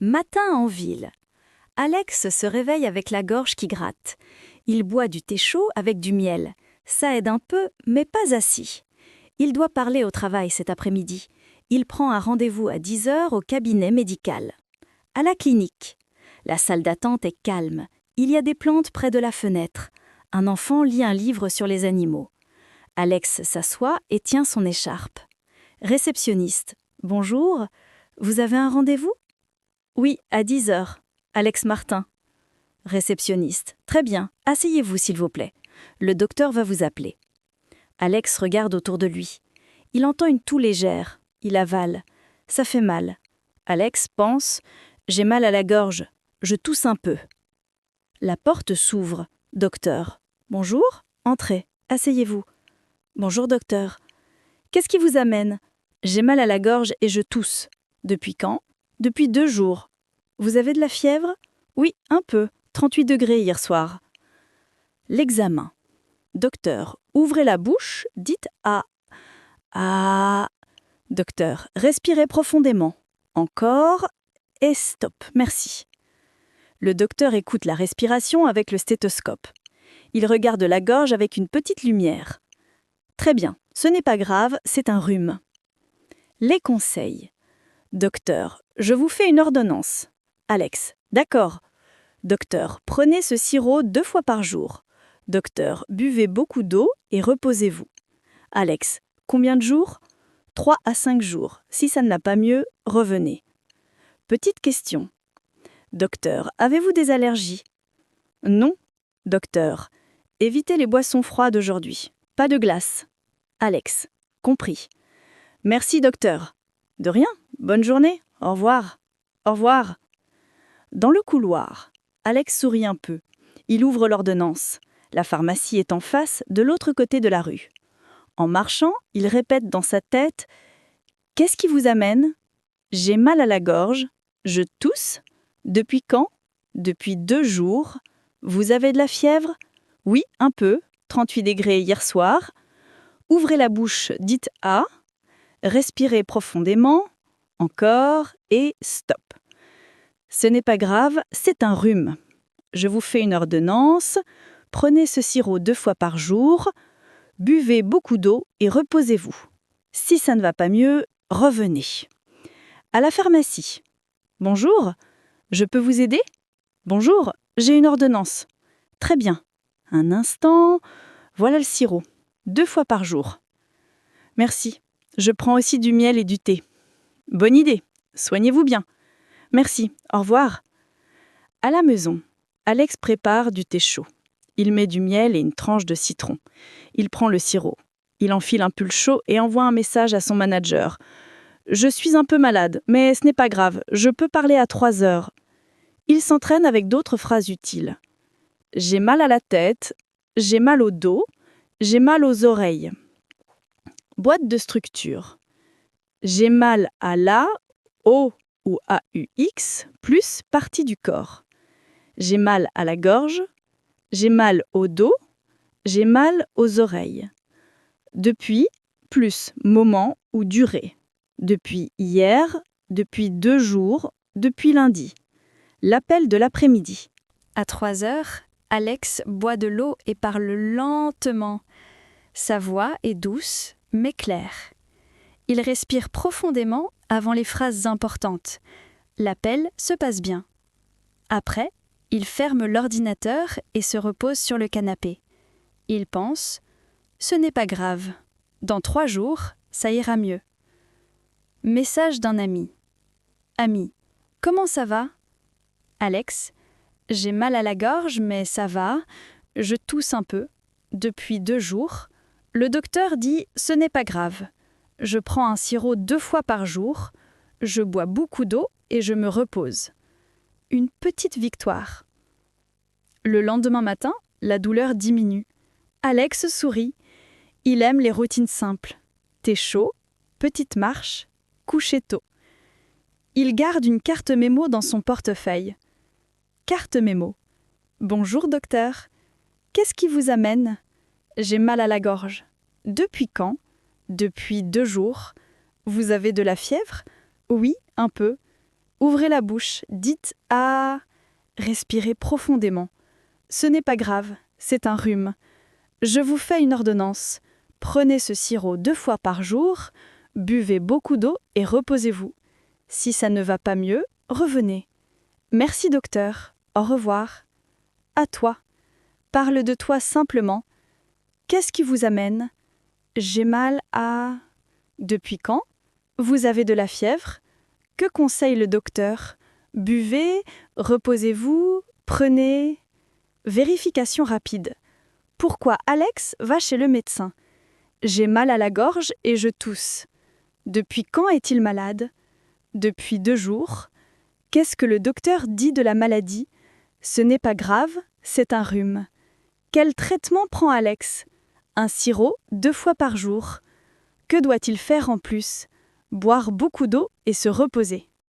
Matin en ville. Alex se réveille avec la gorge qui gratte. Il boit du thé chaud avec du miel. Ça aide un peu, mais pas assez. Il doit parler au travail cet après-midi. Il prend un rendez-vous à 10 heures au cabinet médical. À la clinique. La salle d'attente est calme. Il y a des plantes près de la fenêtre. Un enfant lit un livre sur les animaux. Alex s'assoit et tient son écharpe. Réceptionniste. Bonjour. Vous avez un rendez-vous ? Oui, à 10 heures. Alex Martin. Réceptionniste. Très bien. Asseyez-vous, s'il vous plaît. Le docteur va vous appeler. Alex regarde autour de lui. Il entend une toux légère. Il avale. Ça fait mal. Alex pense « J'ai mal à la gorge. Je tousse un peu. » La porte s'ouvre. Docteur. Bonjour. Entrez. Asseyez-vous. Bonjour, docteur. Qu'est-ce qui vous amène ? J'ai mal à la gorge et je tousse. Depuis quand ? Depuis 2 jours. Vous avez de la fièvre ? Oui, un peu. 38 degrés hier soir. L'examen. Docteur, ouvrez la bouche, dites A. A. Docteur, respirez profondément. Encore. Et stop, merci. Le docteur écoute la respiration avec le stéthoscope. Il regarde la gorge avec une petite lumière. Très bien, ce n'est pas grave, c'est un rhume. Les conseils. Docteur, je vous fais une ordonnance. Alex, d'accord. Docteur, prenez ce sirop 2 fois par jour. Docteur, buvez beaucoup d'eau et reposez-vous. Alex, combien de jours ? 3 à 5 jours. Si ça ne va pas mieux, revenez. Petite question. Docteur, avez-vous des allergies ? Non. Docteur, évitez les boissons froides aujourd'hui. Pas de glace. Alex, compris. Merci, docteur. De rien. Bonne journée. Au revoir. Au revoir. Dans le couloir, Alex sourit un peu. Il ouvre l'ordonnance. La pharmacie est en face, de l'autre côté de la rue. En marchant, il répète dans sa tête « Qu'est-ce qui vous amène ? J'ai mal à la gorge. Je tousse. Depuis quand ? Depuis 2 jours. Vous avez de la fièvre ? Oui, un peu. 38 degrés hier soir. Ouvrez la bouche, dites A. Respirez profondément. Encore et stop. Ce n'est pas grave, c'est un rhume. Je vous fais une ordonnance. Prenez ce sirop 2 fois par jour. Buvez beaucoup d'eau et reposez-vous. Si ça ne va pas mieux, revenez. À la pharmacie. Bonjour, je peux vous aider ? Bonjour, j'ai une ordonnance. Très bien. Un instant. Voilà le sirop. 2 fois par jour. Merci. Je prends aussi du miel et du thé. Bonne idée. Soignez-vous bien. Merci. Au revoir. À la maison, Alex prépare du thé chaud. Il met du miel et une tranche de citron. Il prend le sirop. Il enfile un pull chaud et envoie un message à son manager. « Je suis un peu malade, mais ce n'est pas grave. Je peux parler à 3 heures. » Il s'entraîne avec d'autres phrases utiles. « J'ai mal à la tête. J'ai mal au dos. J'ai mal aux oreilles. » Boîte de structure. J'ai mal à la, au ou AUX, plus partie du corps. J'ai mal à la gorge. J'ai mal au dos. J'ai mal aux oreilles. Depuis, plus moment ou durée. Depuis hier, depuis 2 jours, depuis lundi. L'appel de l'après-midi. À 3 heures, Alex boit de l'eau et parle lentement. Sa voix est douce, mais claire. Il respire profondément avant les phrases importantes. L'appel se passe bien. Après, il ferme l'ordinateur et se repose sur le canapé. Il pense « Ce n'est pas grave. Dans 3 jours, ça ira mieux. » Message d'un ami. Ami, comment ça va ? Alex, j'ai mal à la gorge, mais ça va. Je tousse un peu. Depuis 2 jours. Le docteur dit « Ce n'est pas grave. Je prends un sirop 2 fois par jour. Je bois beaucoup d'eau et je me repose. » Une petite victoire. Le lendemain matin, la douleur diminue. Alex sourit. Il aime les routines simples. Thé chaud, petite marche, coucher tôt. Il garde une carte mémo dans son portefeuille. Carte mémo. Bonjour docteur. Qu'est-ce qui vous amène ? J'ai mal à la gorge. Depuis quand ? Depuis 2 jours. Vous avez de la fièvre ? Oui, un peu. Ouvrez la bouche, dites « Ah ». Respirez profondément. Ce n'est pas grave, c'est un rhume. Je vous fais une ordonnance. Prenez ce sirop 2 fois par jour, buvez beaucoup d'eau et reposez-vous. Si ça ne va pas mieux, revenez. Merci docteur, au revoir. À toi. Parle de toi simplement. Qu'est-ce qui vous amène? J'ai mal à... Depuis quand? Vous avez de la fièvre? Que conseille le docteur? Buvez, reposez-vous, prenez... Vérification rapide. Pourquoi Alex va chez le médecin? J'ai mal à la gorge et je tousse. Depuis quand est-il malade? Depuis 2 jours. Qu'est-ce que le docteur dit de la maladie? Ce n'est pas grave, c'est un rhume. Quel traitement prend Alex? Un sirop 2 fois par jour. Que doit-il faire en plus? Boire beaucoup d'eau et se reposer.